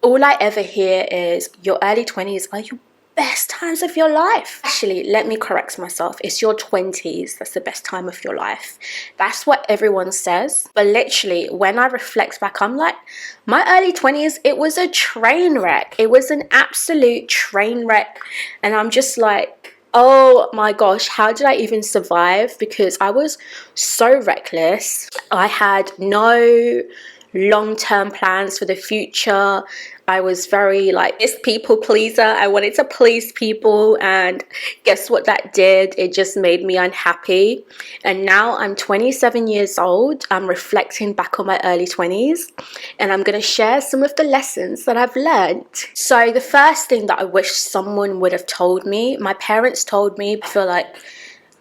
All I ever hear is your early 20s are your best times of your life. Actually, let me correct myself. It's your 20s that's the best time of your life. That's what everyone says. But literally, when I reflect back, I'm like, my early 20s, it was a train wreck. It was an absolute train wreck. And I'm just like, oh my gosh, how did I even survive? Because I was so reckless. I had no long-term plans for the future. I was very like this people pleaser. I wanted to please people, and guess what that did? It just made me unhappy. And now I'm 27 years old. I'm reflecting back on my early 20s, and I'm going to share some of the lessons that I've learned. So the first thing that I wish someone would have told me, my parents told me. I feel like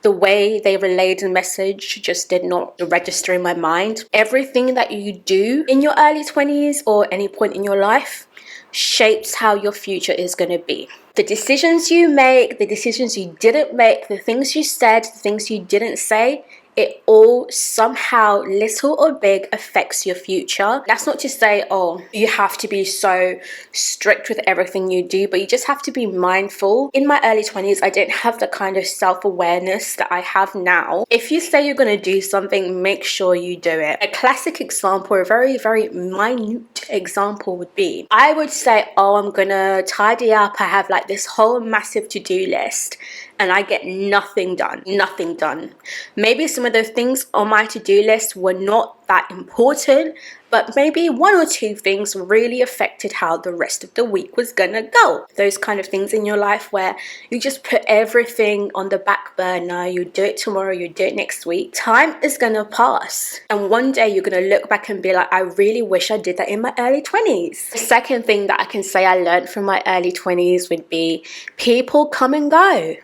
the way they relayed the message just did not register in my mind. Everything that you do in your early 20s or any point in your life shapes how your future is going to be. The decisions you make, the decisions you didn't make, the things you said, the things you didn't say, it all somehow, little or big, affects your future. That's not to say, oh, you have to be so strict with everything you do, but you just have to be mindful. In my early 20s, I didn't have the kind of self-awareness that I have now. If you say you're going to do something, make sure you do it. A classic example, a very, very minute example would be, I would say, oh, I'm going to tidy up. I have like this whole massive to-do list, and I get nothing done. Maybe some of those things on my to-do list were not that important, but maybe one or two things really affected how the rest of the week was gonna go. Those kind of things in your life where you just put everything on the back burner. You do it tomorrow, you do it next week. Time is gonna pass, and one day you're gonna look back and be like, I really wish I did that in my early 20s. The second thing that I can say I learned from my early 20s would be people come and go.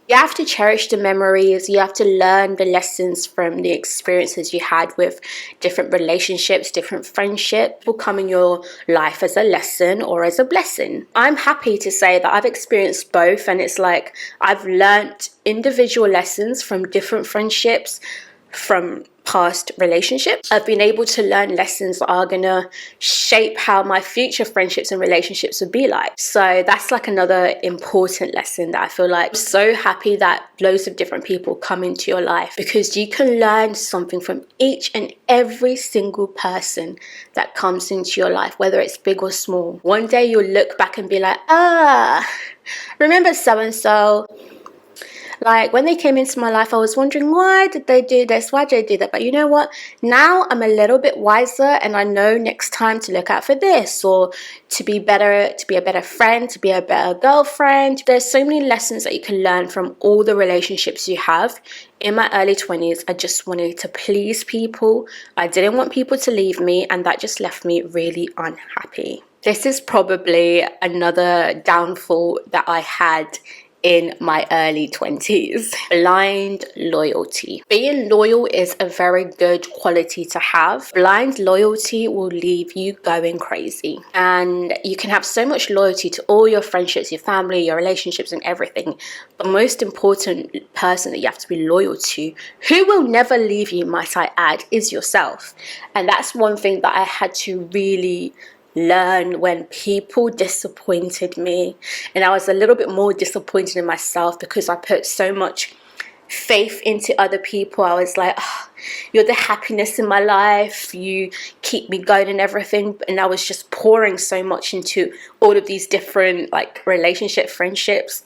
You have to cherish the memories. You have to learn the lessons from the experiences you had with different relationships, different friendships will come in your life as a lesson or as a blessing. I'm happy to say that I've experienced both, and it's like I've learned individual lessons from different friendships, from past relationships. I've been able to learn lessons that are gonna shape how my future friendships and relationships would be like. So that's like another important lesson that I feel like I'm so happy that loads of different people come into your life, because you can learn something from each and every single person that comes into your life, whether it's big or small. One day you'll look back and be like, remember so and so? Like when they came into my life, I was wondering, why did they do this? Why did they do that? But you know what? Now I'm a little bit wiser, and I know next time to look out for this, or to be better, to be a better friend, to be a better girlfriend. There's so many lessons that you can learn from all the relationships you have. In my early 20s, I just wanted to please people. I didn't want people to leave me, and that just left me really unhappy. This is probably another downfall that I had in my early 20s. Blind loyalty. Being loyal is a very good quality to have. Blind loyalty will leave you going crazy. And you can have so much loyalty to all your friendships, your family, your relationships, and everything. But most important person that you have to be loyal to, who will never leave you, might I add, is yourself. And that's one thing that I had to really learn when people disappointed me, and I was a little bit more disappointed in myself because I put so much faith into other people. I was like, oh, you're the happiness in my life, you keep me going and everything, and I was just pouring so much into all of these different like relationship friendships,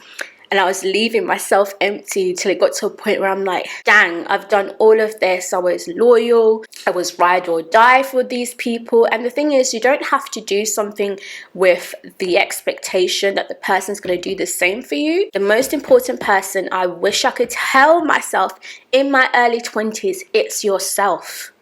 and I was leaving myself empty till it got to a point where I'm like, dang, I've done all of this. I was loyal. I was ride or die for these people. And the thing is, you don't have to do something with the expectation that the person's going to do the same for you. The most important person I wish I could tell myself in my early 20s, it's yourself.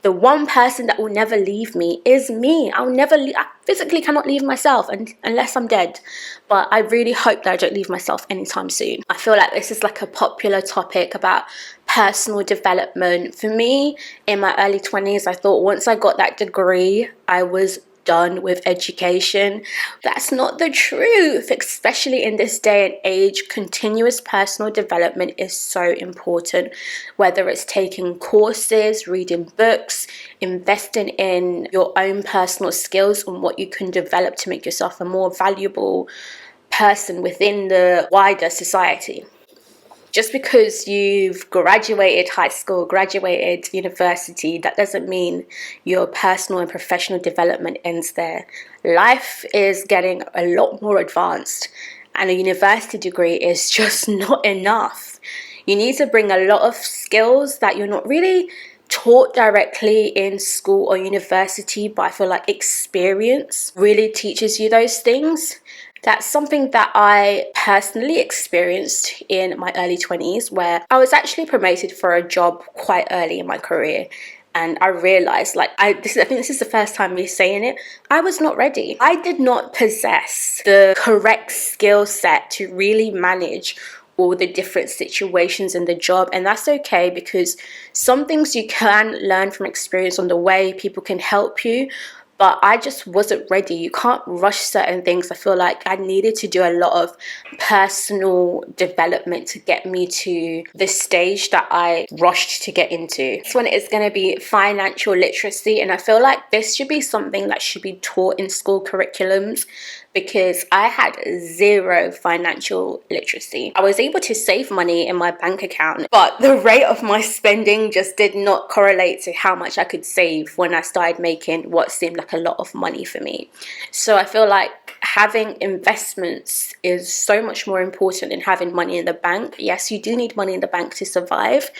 The one person that will never leave me is me. I'll never leave. I physically cannot leave myself unless I'm dead. But I really hope that I don't leave myself anytime soon. I feel like this is like a popular topic about personal development. For me, in my early 20s, I thought once I got that degree, I was done with education. That's not the truth, especially in this day and age. Continuous personal development is so important, whether it's taking courses, reading books, investing in your own personal skills and what you can develop to make yourself a more valuable person within the wider society. Just because you've graduated high school, graduated university, that doesn't mean your personal and professional development ends there. Life is getting a lot more advanced, and a university degree is just not enough. You need to bring a lot of skills that you're not really taught directly in school or university, but I feel like experience really teaches you those things. That's something that I personally experienced in my early 20s, where I was actually promoted for a job quite early in my career. And I realized, I think this is the first time me saying it, I was not ready. I did not possess the correct skill set to really manage all the different situations in the job. And that's okay, because some things you can learn from experience on the way. People can help you. But I just wasn't ready. You can't rush certain things. I feel like I needed to do a lot of personal development to get me to the stage that I rushed to get into. This one is going to be financial literacy. And I feel like this should be something that should be taught in school curriculums, because I had zero financial literacy. I was able to save money in my bank account, but the rate of my spending just did not correlate to how much I could save when I started making what seemed like a lot of money for me. So I feel like having investments is so much more important than having money in the bank. Yes, you do need money in the bank to survive,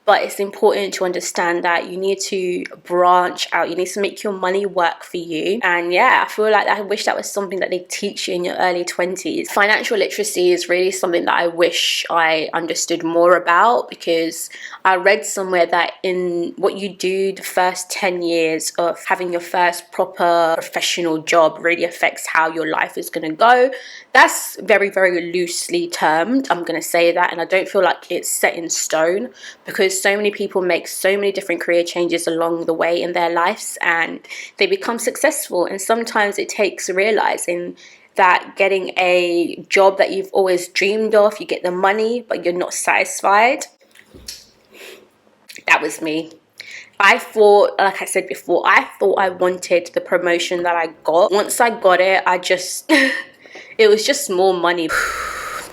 but it's important to understand that you need to branch out. You need to make your money work for you. And yeah, I feel like I wish that was something that they teach you in your early 20s. Financial literacy is really something that I wish I understood more about, because I read somewhere that in what you do the first 10 years of having your first proper professional job really affects how your life is going to go. That's very, very loosely termed, I'm going to say that, and I don't feel like it's set in stone, because so many people make so many different career changes along the way in their lives and they become successful. And sometimes it takes realizing that getting a job that you've always dreamed of, you get the money but you're not satisfied. That was me. I thought, like I said before, I thought I wanted the promotion that I got. Once I got it, it was just more money.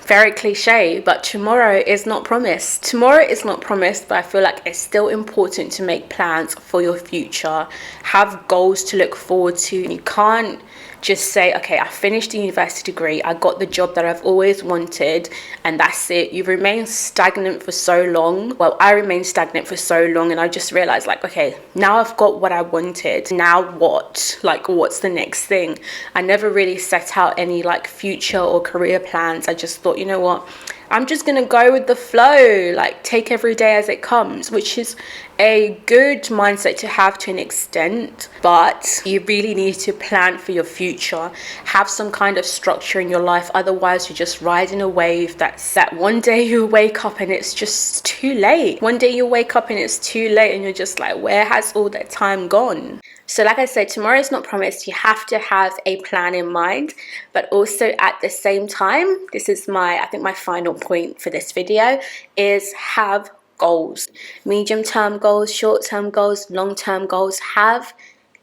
Very cliche, but tomorrow is not promised. Tomorrow is not promised, but I feel like it's still important to make plans for your future. Have goals to look forward to. You can't just say, okay, I finished the university degree, I got the job that I've always wanted, and that's it. You remain stagnant for so long. Well, I remained stagnant for so long, and I just realized, okay, now I've got what I wanted. Now what? What's the next thing? I never really set out any future or career plans. I just thought, you know what? I'm just gonna go with the flow, take every day as it comes, which is a good mindset to have to an extent, but you really need to plan for your future, have some kind of structure in your life. Otherwise you're just riding a wave that one day you wake up and it's just too late. One day you wake up and it's too late and you're just where has all that time gone? So like I said, tomorrow is not promised. You have to have a plan in mind, but also at the same time, this is I think my final point for this video, is have goals. Medium-term goals, short-term goals, long-term goals. Have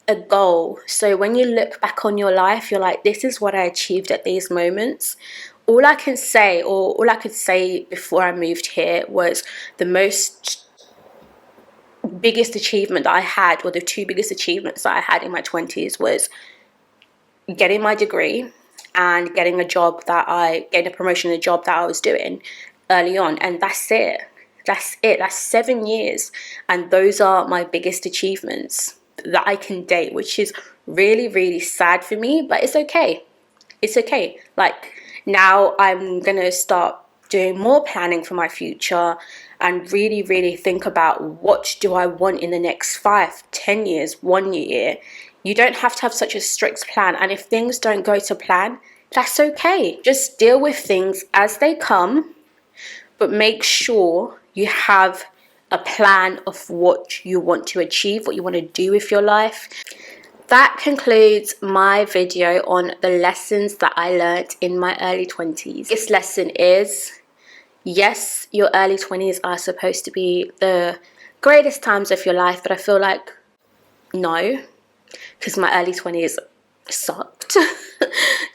a goal. So when you look back on your life, you're like, this is what I achieved at these moments. All I can say, or all I could say before I moved here, was the biggest achievement that I had, or the two biggest achievements that I had in my 20s, was getting my degree and getting a promotion in a job that I was doing early on. And that's it. That's 7 years. And those are my biggest achievements that I can date, which is really, really sad for me, but it's okay. It's okay. Now I'm going to start doing more planning for my future and really, really think about what do I want in the next 5, 10 years, 1 year. You don't have to have such a strict plan. And if things don't go to plan, that's okay. Just deal with things as they come, but make sure you have a plan of what you want to achieve, what you want to do with your life. that concludes my video on the lessons that I learned in my early 20s. This lesson is, yes, your early 20s are supposed to be the greatest times of your life, but I feel like no, because my early 20s sucked.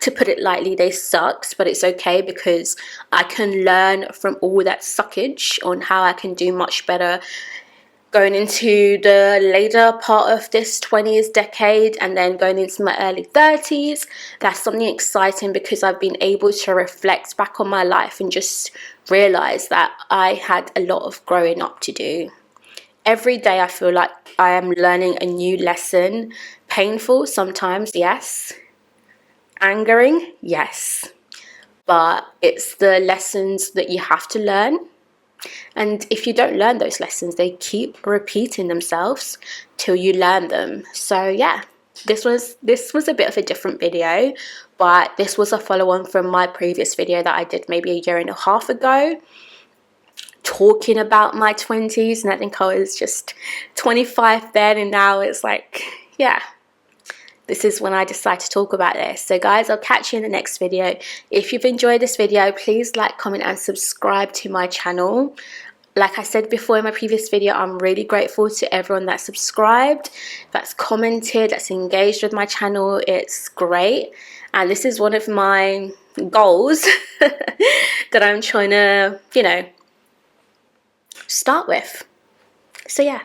To put it lightly, they sucked, but it's okay because I can learn from all that suckage on how I can do much better going into the later part of this 20s decade and then going into my early 30s. That's something exciting because I've been able to reflect back on my life and just realize that I had a lot of growing up to do. Every day I feel like I am learning a new lesson. Painful sometimes, yes. Angering, yes. But it's the lessons that you have to learn. And if you don't learn those lessons, they keep repeating themselves till you learn them. So yeah, this was a bit of a different video, but this was a follow-on from my previous video that I did maybe a year and a half ago, talking about my 20s, and I think I was just 25 then, and now it's like, yeah, this is when I decide to talk about this. So guys, I'll catch you in the next video. If you've enjoyed this video, please like, comment and subscribe to my channel. Like I said before in my previous video, I'm really grateful to everyone that's subscribed, that's commented, that's engaged with my channel. It's great. And this is one of my goals that I'm trying to, you know, start with. So yeah.